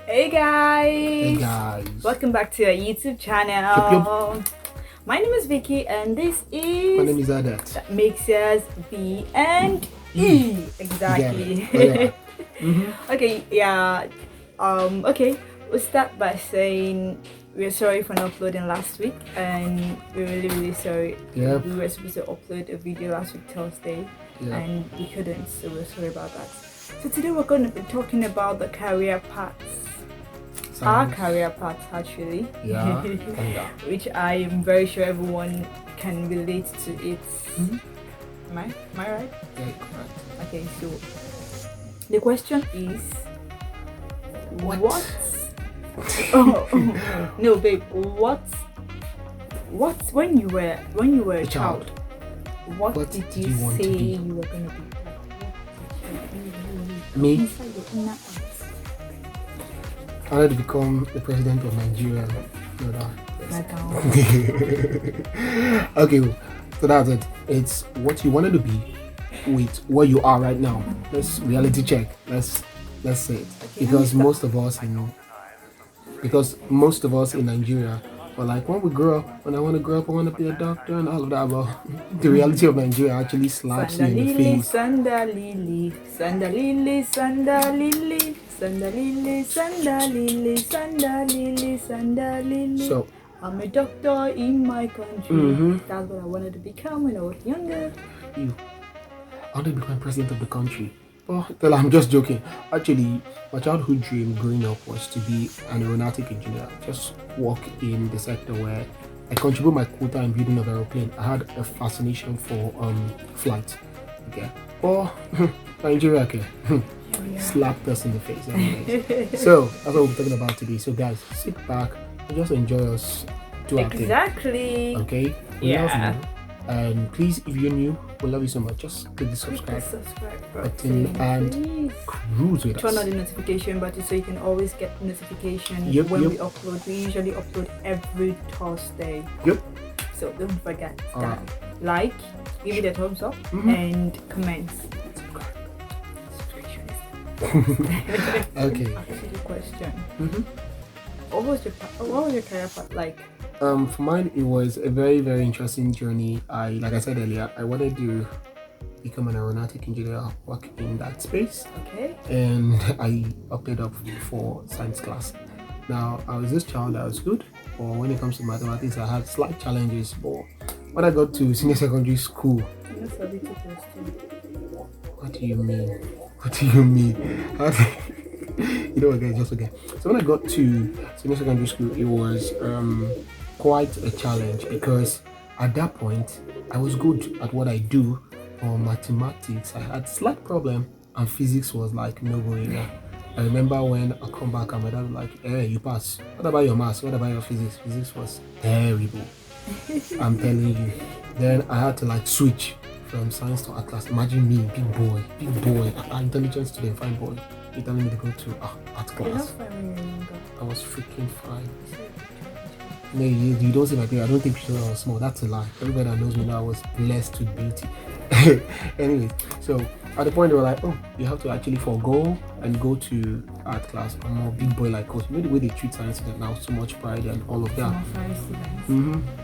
Hey Hey guys! guys. Welcome back to our YouTube Yup, yup. channel. My name is Vicky and this My name is is Adet. That Makes Us V and E. E. You get it. Exactly. Oh yeah. Mm-hmm. Okay, yeah. Okay, we'll start by saying we're sorry for not uploading last week and we're really sorry. Yep. We were supposed to upload a video last week Thursday Yep. and we couldn't, so we're sorry about that. So today we're going to be talking about the career paths. Our career paths actually. Yeah. Kinda. Which I am very sure everyone can relate to it. Mhm. Am I right? Yeah, correct. Okay, so the question is What? oh, no babe, what when you were a child, what did you want to say be? you were gonna be? Me? Inside your inner heart. I wanted to become the president of Nigeria. No, no. Like, Okay, so that's it. It's what you wanted to be with what you are right now. Let's reality check. Let's say it. Okay, Because most of us in Nigeria were like, when I want to grow up, I want to be a doctor and all of that. But the reality of Nigeria actually slaps you in the face. Sandalili, sandalili, sandalili, sandalili, sandalili, sandalili, sandalili. So I'm a doctor in my country. That's what I wanted to become when I was younger. I wanted to become president of the country. Oh, well, I'm just joking. Actually, my childhood dream growing up was to be an aeronautic engineer. Just work in the sector where I contribute my quota in building of aeroplane. I had a fascination for flight. Okay. Oh, Nigeria, okay. Slapped us in the face. Anyways. So that's what we're talking about today. So guys, sit back and just enjoy us do our thing. Exactly. Okay? We Yeah. love you. And please, if you're new, we love you so much. Just click the subscribe button and cruise with turn us. on the notification button so you can always get notification when we upload. We usually upload every Thursday. Yep. So don't forget that. Like, give it a thumbs up, and comments. Okay. Actually, the question. What was your career path like? For mine, it was a very, very interesting journey. Like I said earlier, I wanted to become an aeronautic engineer, work in that space. Okay. And I opted up for science class. Now, I was this child that was good, but when it comes to mathematics, I had slight challenges. But when I got to senior secondary school, what do you mean? What do you mean? You know what, guys, just okay. So when I got to senior secondary school, it was quite a challenge because at that point I was good at what I do. For mathematics, I had slight problem, and physics was like no going. I remember when I come back and my dad was like, "Hey, you pass. What about your maths? What about your physics?" Physics was terrible. I'm telling you. Then I had to like switch from science to art class. Imagine me, big boy, intelligent student, fine boy. You telling me to go to art class? I was freaking fine. No, you don't see my picture. I don't take pictures when I was small. That's a lie. Everybody that knows me now was blessed with beauty. Anyway, so at the point they were like, oh, you have to actually forego and go to art class. I'm a big boy like us. You know the way they treat science students now, so much pride and all of that.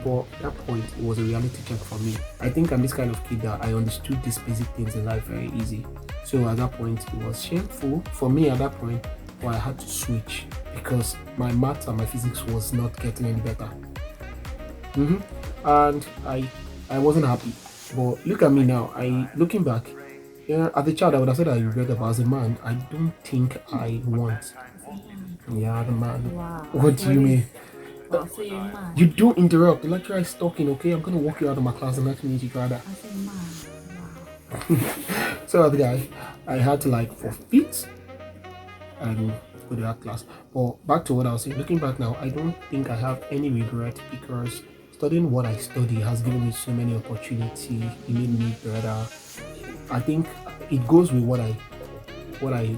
But at that point, it was a reality check for me. I think I'm this kind of kid that I understood these basic things in life very easy. So at that point, it was shameful for me at that point, but I had to switch because my maths and my physics was not getting any better. And I wasn't happy. But look at me now. Looking back, as a child I would have said I regret it, but as a man, I don't think I want. Yeah, the man. Wow. What do you mean? Wow, so you're a man. You don't interrupt. The lecturer is talking, okay? I'm gonna walk you out of my class the next minute you try that. As a man. Wow. So the guy, I had to like forfeit and go to that class. But back to what I was saying, looking back now, I don't think I have any regret because studying what I study has given me so many opportunities. It made me better. I think it goes with what I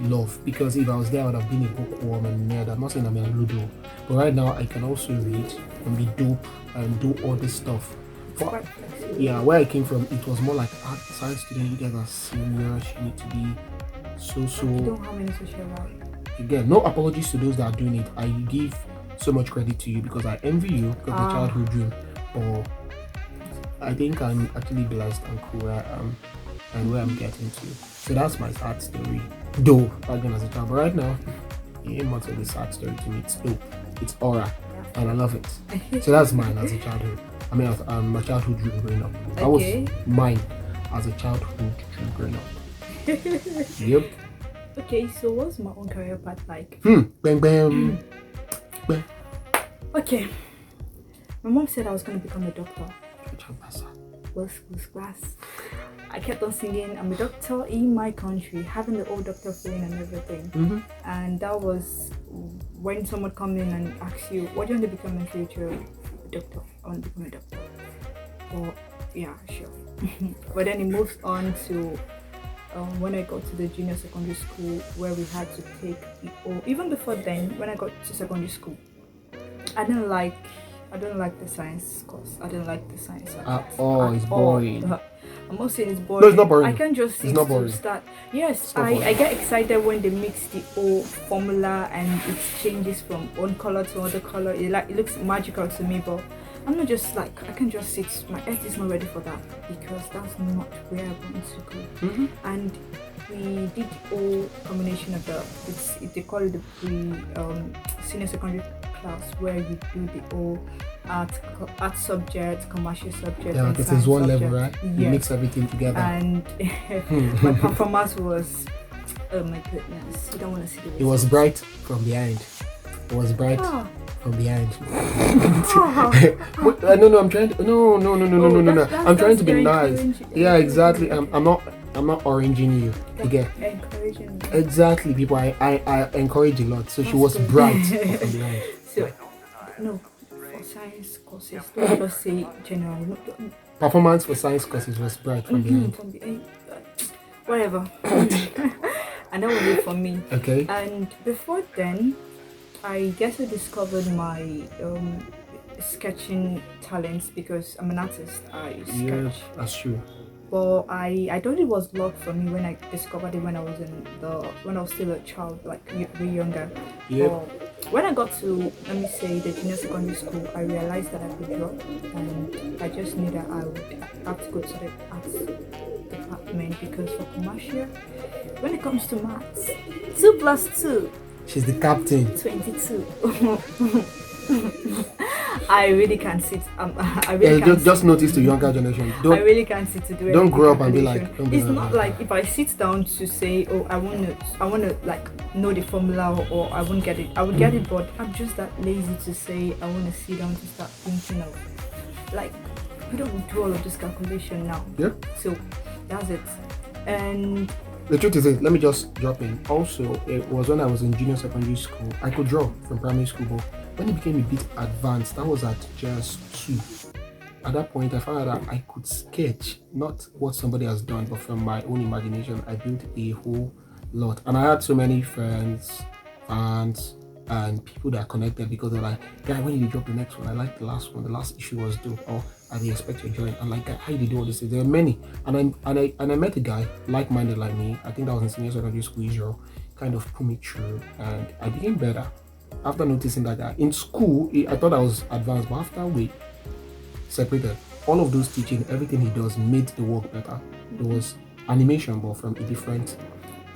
love, because if I was there I would have been a bookworm and nerd. I'm not saying I'm a ludo, but right now I can also read and be dope and do all this stuff. But yeah, where I came from, it was more like art science student. You guys are serious. You need to be so. You don't have any social life. Again, no apologies to those that are doing it. I give so much credit to you because I envy you because the childhood dream. Or I think I'm actually blessed and cool where I am and where I'm getting to. So that's my sad story. Though back then as a child, but right now, it ain't much of a sad story to me. It's dope. It's aura, and I love it. So that's mine as a childhood. I mean, as my childhood dream growing up. That was mine as a childhood dream growing up. Yep. Okay, so what's my own career path like? Bang bang. Bang. Okay, my mom said I was going to become a doctor. Well, school's class. I kept on singing, I'm a doctor in my country, having the old doctor feeling and everything. And that was when someone comes in and asks you, what do you want to become in future? A doctor. I want to become a doctor. Well, yeah, sure. But then it moves on to when I got to the junior secondary school where we had to take EO. Even before then, when I got to secondary school, I don't like the science course. I don't like the science at all. It's boring. I'm not saying it's boring. No, it's not boring. I can just see to start. Yes, I get excited when they mix the O formula and it changes from one color to another color. It looks magical to me, but I'm not just like, I can just sit. My head is not ready for that because that's not where I want to go. And we did the O combination of they call it the senior secondary class where you do the O art subject, commercial subject. Yeah, this is one level, right? Yes. You mix everything together. And my performance was, oh my goodness, you don't want to see the result. It was bright from behind. It was bright from behind. No, I'm trying to. No. I'm trying to be nice. Yeah, exactly. I'm not oranging you. Again. Encouraging me. Exactly, people. I encourage a lot. So she was bright from behind. So, no, for science courses, don't just say general. No, performance for science courses was bright from behind. From behind. Whatever. And that was it for me. Okay. And before then, I guess I discovered my sketching talents because I'm an artist. I sketch. Yeah, that's true. But I thought it was luck for me when I discovered it when I was still a child, like way younger. Yep. But when I got to, let me say, the junior secondary school, I realized that I could draw, and I just knew that I would have to go to the arts department because for commercial, when it comes to maths, 2 + 2. She's the captain. 22. I really can't sit. I really can't just notice the younger generation. I really can't sit to do it. Don't grow up and be like. It's not like if I sit down to say, oh, I want to like know the formula, or I won't get it. I would get it, but I'm just that lazy to say I want to sit down to start thinking of, like, we don't do all of this calculation now. Yeah. So that's it. And the truth is, let me just drop in. Also, it was when I was in junior secondary school. I could draw from primary school, but when it became a bit advanced, that was at just 2. At that point, I found out that I could sketch, not what somebody has done, but from my own imagination. I built a whole lot. And I had so many friends, fans, and people that connected because they're like, guy, when did you drop the next one? I like the last one. The last issue was dope. Or I didn't expect you to join. I'm like, how did you do all this? There are many. And I met a guy like-minded like me. I think that was in senior secondary school, Israel, kind of put me through, and I became better. After noticing that guy in school, I thought I was advanced, but after we separated, all of those teaching, everything he does made the work better. It was animation, but from a different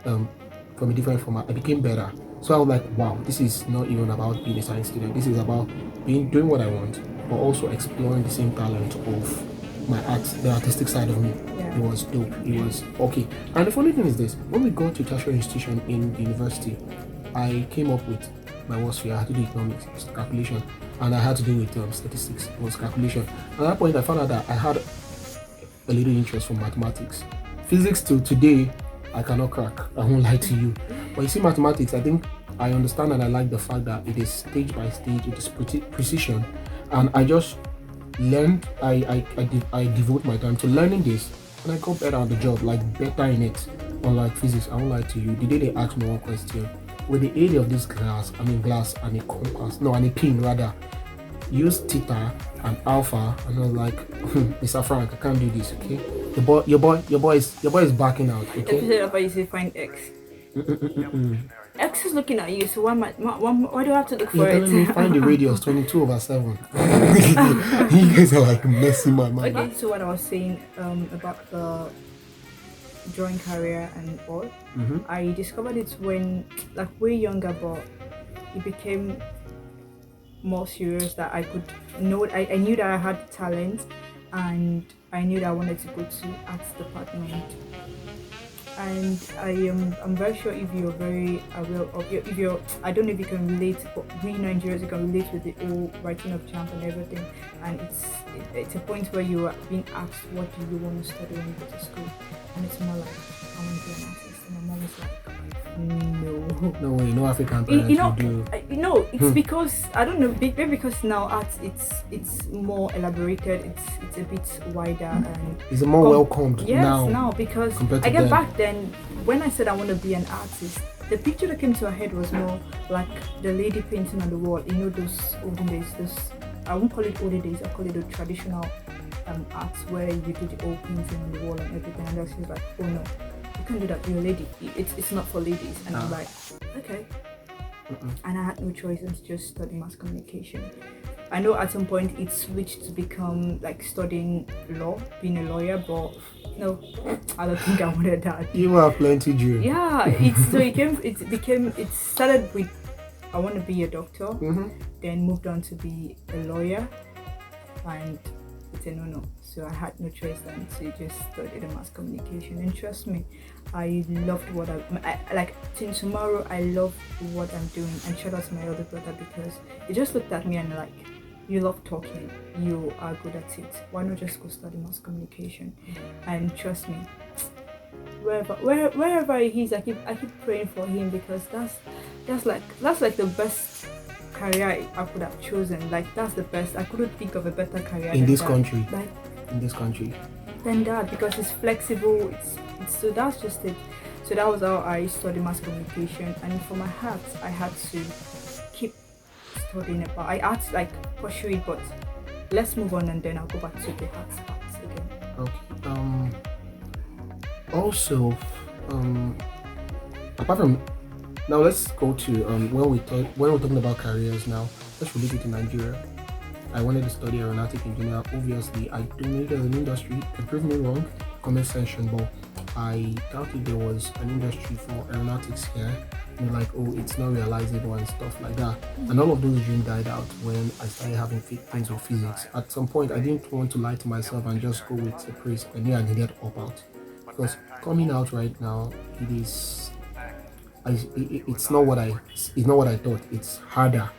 format. I became better. So I was like, wow, this is not even about being a science student. This is about doing what I want, but also exploring the same talent of my art, the artistic side of me. Yeah. It was dope. It was okay. And the funny thing is this: when we got to tertiary institution in the university, I came up with my worst fear. I had to do economics, calculation, and I had to do with statistics. It was calculation. At that point, I found out that I had a little interest for mathematics. Physics till today, I cannot crack. I won't lie to you. But you see, mathematics, I think I understand and I like the fact that it is stage by stage, it is precision, and I just learned. I devote my time to learning this, and I got better at the job, like better in it. Unlike physics, I won't lie to you. The day they asked me one question, with the aid of this glass and a compass, and a pin rather, use theta and alpha, and I was like, Mr. Frank, I can't do this, okay? Your boy is backing out, okay? Episode of you say find X. X is looking at you, so why do I have to look for You're it? telling me find the radius 22/7. You guys are like messing my mind. Okay, so what I was saying about the drawing career and all, I discovered it when like way younger, but it became more serious that I could know. I knew that I had talent, and I knew that I wanted to go to arts department. And I'm very sure if you're very aware of if you're I don't know if you can relate, but we Nigerians, you can relate with the whole writing of champ and everything. And it's a point where you are being asked what do you want to study when you go to school, and it's more like I want to be an artist, and my mom is like no way, no African parents you know, it's because I don't know, maybe because now art it's more elaborated, it's a bit wider, and it's more welcomed now because I get then. back then when I said I want to be an artist, the picture that came to my head was more like the lady painting on the wall, you know, those olden days, I won't call it olden days, I'll call it the traditional arts where you do the old painting on the wall and everything, and then she was like, oh no, you can't do that, you're a lady, it's not for ladies. And I'm like, okay. And I had no choice and to just study mass communication. I know at some point it switched to become like studying law, being a lawyer, but no, I don't think I wanted that. You have plenty dream. Yeah, it started with I want to be a doctor, then moved on to be a lawyer, and it's a no. So I had no choice than to just study the mass communication. And trust me, I loved what I like. Till tomorrow, I love what I'm doing. And shout out to my other brother because he just looked at me and like, you love talking, you are good at it. Why not just go study mass communication? And trust me, wherever he is, I keep praying for him because that's like the best career I could have chosen. Like that's the best. I couldn't think of a better career in this country. Than that, because it's flexible. It's so that's just it. So that was how I studied mass communication, and for my heart, I had to keep studying it. But I had to like pursue it. But let's move on, and then I'll go back to the heart parts again. Okay. Also, apart from now, let's go to when we're talking about careers now. Let's relate it to Nigeria. I wanted to study aeronautic engineer. Obviously, I donated as an industry. To prove me wrong, comment section. But I doubted there was an industry for aeronautics here. You know, like, oh, it's not realizable and stuff like that. And all of those dreams died out when I started having things of physics. At some point, I didn't want to lie to myself and just go with the praise. I knew I needed to opt out because coming out right now, it's not what I thought. It's harder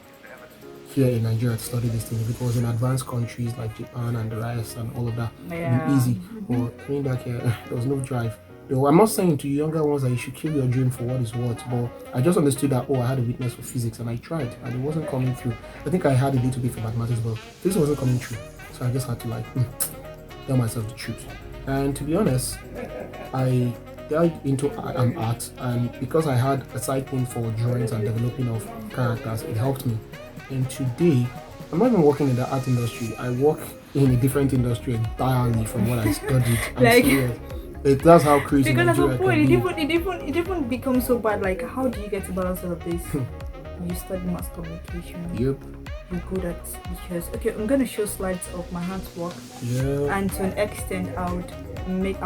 here in Nigeria to study this thing. If it was in advanced countries like Japan and the rest and all of that, it'd be easy. But coming back here, there was no drive. Though I'm not saying to younger ones that you should kill your dream for what it's worth, but I just understood that I had a weakness for physics and I tried and it wasn't coming through. I think I had a little bit for mathematics, but this wasn't coming through. So I just had to like tell myself the truth. And to be honest, I delved into art, and because I had a side thing for drawings and developing of characters, it helped me. And today, I'm not even working in the art industry. I work in a different industry entirely from what I studied. That's how crazy. Because at some point, it even becomes so bad. Like, how do you get to balance all of this? You study mass communication. Yep. You're good at because I'm gonna show slides of my hands work. Yeah. And to an extent, I'll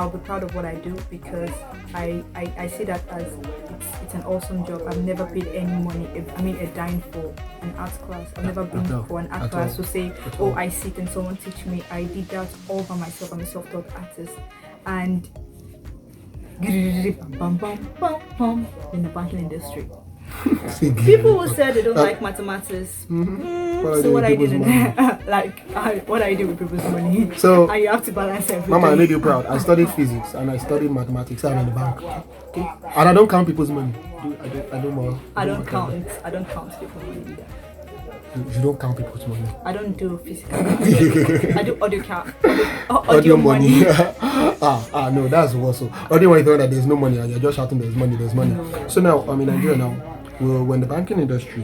be proud of what I do because I see that as it's an awesome job. I've never paid any money. A dime for an art class. I've never been for an art class to say, I sit and someone teach me. I did that all by myself. I'm a self-taught artist, and in the banking industry. People who said they don't like mathematics. So what I did what I do with people's money. So and you have to balance everything. Mama, I made you proud. I studied physics and I studied mathematics. I'm in the bank. Okay. And I don't count people's money. I don't count people's money either. You don't count people's money. I don't do physical. I do audio money. No, that's also audio money. That there's no money and you're just shouting there's money. No. So now I'm in Nigeria now. Well, when the banking industry,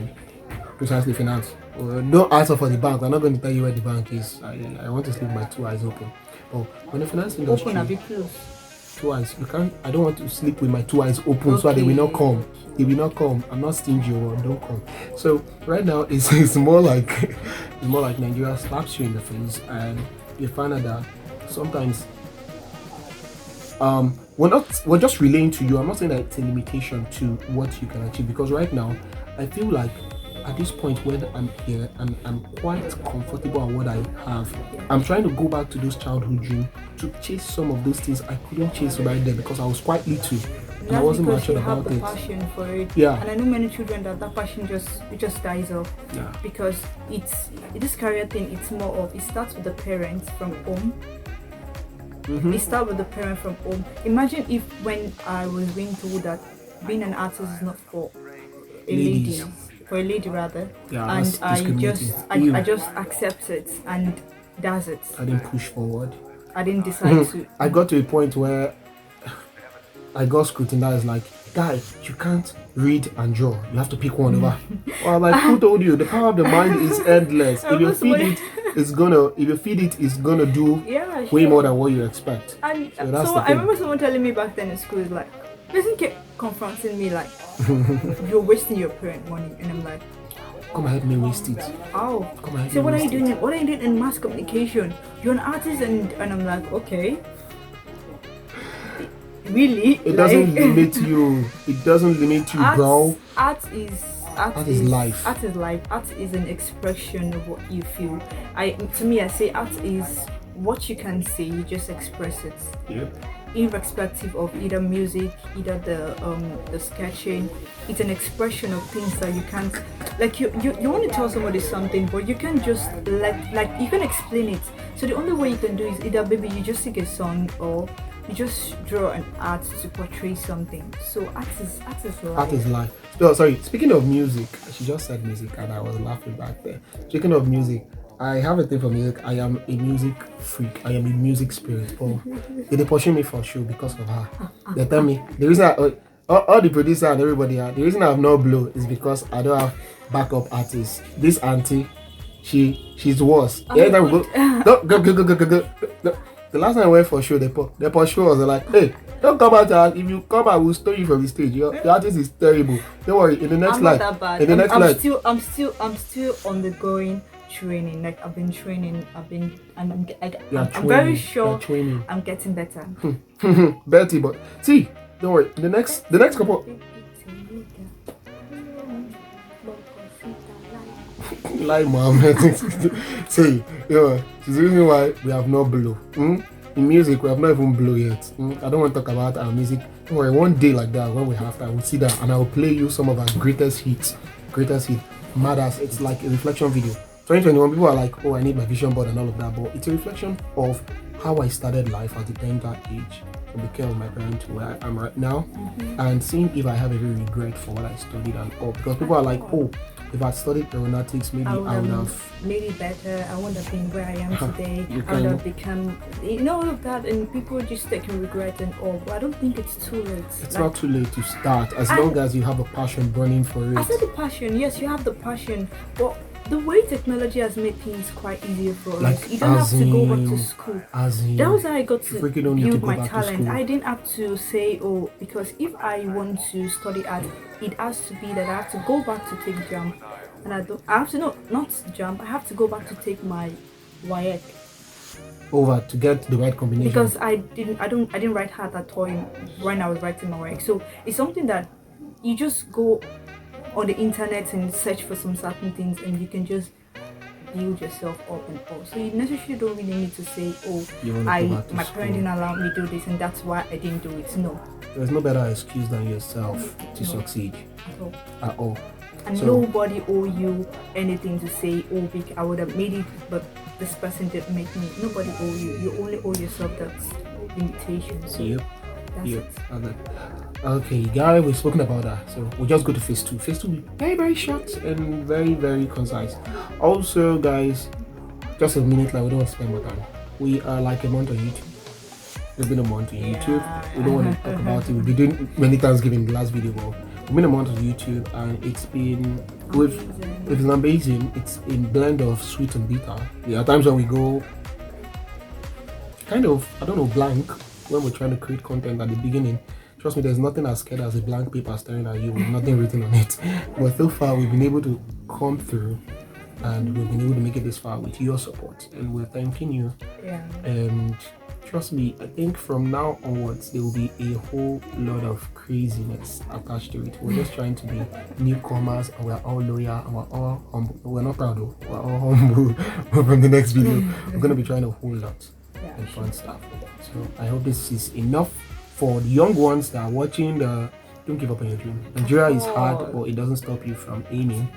precisely finance, don't answer for the bank. I'm not going to tell you where the bank is. I want to sleep with my two eyes open. But when the finance industry, open, I'll be close. 2 eyes. You can't. I don't want to sleep with my 2 eyes open so that they will not come. They will not come. I'm not stingy or don't come. So right now it's more like it's more like Nigeria slaps you in the face, and you find out that sometimes we're just relaying to you. I'm not saying that it's a limitation to what you can achieve, because right now I feel like at this point when I'm here and I'm quite comfortable at what I have, I'm trying to go back to those childhood dreams, to chase some of those things I couldn't chase right there because I was quite little and I wasn't matured about it. You have the passion for it. Yeah. And I know many children that passion just dies off. Yeah. Because it's this career thing. It's more of, it starts with the parents from home. It starts with the parent from home. Imagine if when I was being told that being an artist is not for a lady, for a lady rather, and I just accept it and does it. I didn't push forward. I didn't decide to. I got to a point where I got scrutinized, like, guy, you can't read and draw. You have to pick one over. Well, I'm like, who told you? The power of the mind is endless. If you feed it, it's gonna do way more than what you expect. And so I remember someone telling me back then in school, like, person kept confronting me like, you're wasting your parent money, and I'm like, come and help me waste it. Oh, come and help so me what are you waste doing? it. What are you doing in mass communication? You're an artist, and I'm like, okay. Really? It doesn't limit you. It doesn't limit you, bro. Art is life. Art is life. Art is an expression of what you feel. To me, I say art is what you can say. You just express it. Yep. Irrespective of either music, either the sketching, it's an expression of things that you can't, like you want to tell somebody something, but you can't just like you can explain it. So the only way you can do is either maybe you just sing a song or you just draw an art to portray something. So art is life. Art is life. Oh, sorry. Speaking of music, she just said music, and I was laughing back there. Speaking of music, I have a thing for music. I am a music freak. I am a music spirit. Oh, they pushing me for sure because of her. They tell me the reason all the producer and everybody the reason I have no blow is because I don't have backup artists. This auntie, she's worse. Every time we go. The last time I went for a show, they pursue us. They're like, hey, don't come out. If you come out, we'll stone you from the stage. Your artist is terrible. Don't worry. In the next life, I'm still on the going training. Like I've been training. I'm very sure I'm getting better. Betty, but see, don't worry. The next couple. Like Mohammed. See, she's the reason why we have no blow. In music, we have not even blow yet. I don't want to talk about our music. Don't worry, one day like that, when we have that, we'll see that, and I will play you some of our greatest hits. Mad as it's like a reflection video. 2021, people are like, oh, I need my vision board and all of that, but it's a reflection of how I started life at the tender age to be care of my parents to where I am right now, and seeing if I have any regret for what I studied and all. Because people are like, oh, if I studied aeronautics, maybe I would have made it better. I would have been where I am today. I would have become, all of that, and people just taking regret and all. But I don't think it's too late. It's not too late to start, as long as you have a passion burning for it. I said the passion. Yes, you have the passion, but the way technology has made things quite easier for us. You don't have to go back to school. That was how I got to build my talent. I didn't have to say, oh, because if I want to study art, it has to be that I have to go back to take jump, and I have to not jump. I have to go back to take my WAEC over to get the right combination. Because I didn't write hard at all when I was writing my WAEC. So it's something that you just go on the internet and search for some certain things, and you can just build yourself up and all. So you necessarily don't really need to say, oh, my parents didn't allow me to do this and that's why I didn't do it. No. There's no better excuse than yourself to succeed. At all. And nobody owe you anything to say, oh, I would have made it, but this person didn't make me. Nobody owe you. You only owe yourself that limitation. So that's it. Okay, guys, we've spoken about that, so we'll just go to phase 2. Phase 2 will be very, very short and very, very concise. Also, guys, just a minute, like we don't want to spend more time. We are like a month on YouTube. We've been a month on YouTube. We don't want to talk about it. We've been doing many Thanksgiving the last video, but we've been a month on YouTube, and it's been it's amazing. It's a blend of sweet and bitter. There are times when we go kind of, I don't know, blank. when we're trying to create content at the beginning, trust me, there's nothing as scared as a blank paper staring at you with nothing written on it. But so far, we've been able to come through, and we've been able to make it this far with your support, and we're thanking you. Yeah. And trust me, I think from now onwards there will be a whole lot of craziness attached to it. We're just trying to be newcomers, and we're all loyal, and we're all humble. We're not proud though, we're all humble. But from the next video, we're gonna be trying a whole lot and fun stuff. So I hope this is enough for the young ones that are watching. Don't give up on your dream. Nigeria is hard, but it doesn't stop you from aiming.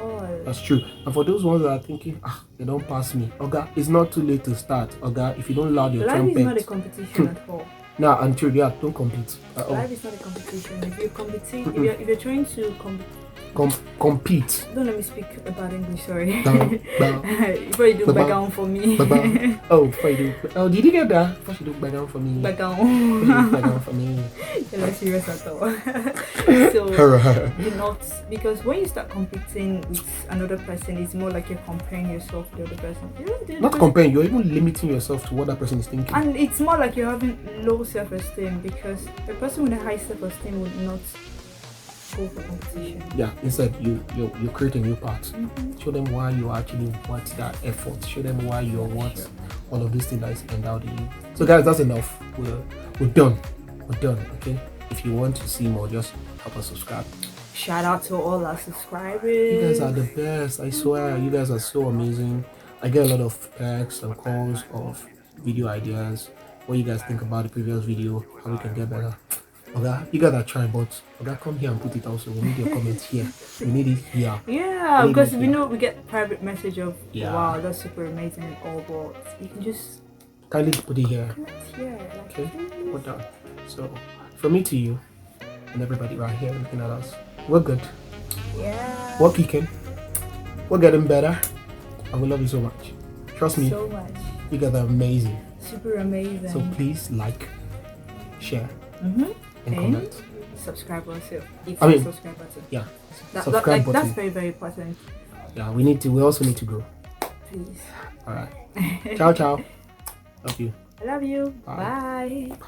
That's true. And for those ones that are thinking, they don't pass me, Oga, it's not too late to start. Oga, if you don't loud your trumpet. Life is not a competition at all. No, and true, yeah, don't compete. Life is not a competition. If you're competing, if you're trying to compete. Don't let me speak about English, sorry. Before you do background for me. Before you do. Oh, did you get that? Before you do background for me. Background for me. You're not serious at all. So, you're not, because when you start competing with another person, it's more like you're comparing yourself to the other person. Not comparing, you're even limiting yourself to what that person is thinking. And it's more like you're having low self-esteem, because the person with a high self-esteem would not go for competition. Yeah, instead you create a new path. Show them why you actually want that effort. Show them why you're what all of these things that is endowed in you. So guys, that's enough. We're done. We're done. Okay. If you want to see more, just help us subscribe. Shout out to all our subscribers. You guys are the best. I swear, you guys are so amazing. I get a lot of texts and calls of video ideas. What you guys think about the previous video? How we can get better? Okay, you guys are trying, but okay, come here and put it also. We need your comments here. We need it here. Yeah, because we know we get private message of wow, that's super amazing and all, but you can just kindly put it here. Okay, we're done. So from me to you and everybody right here looking at us, we're good. Yeah. We're kicking. We're getting better. And we love you so much. Trust me. So much. You guys are amazing. Super amazing. So please like, share. And comment. Subscribe also. Subscribe button. Yeah. Subscribe button. That's very, very important. Yeah, we also need to grow. Please. Alright. Ciao, ciao. Love you. I love you. Bye.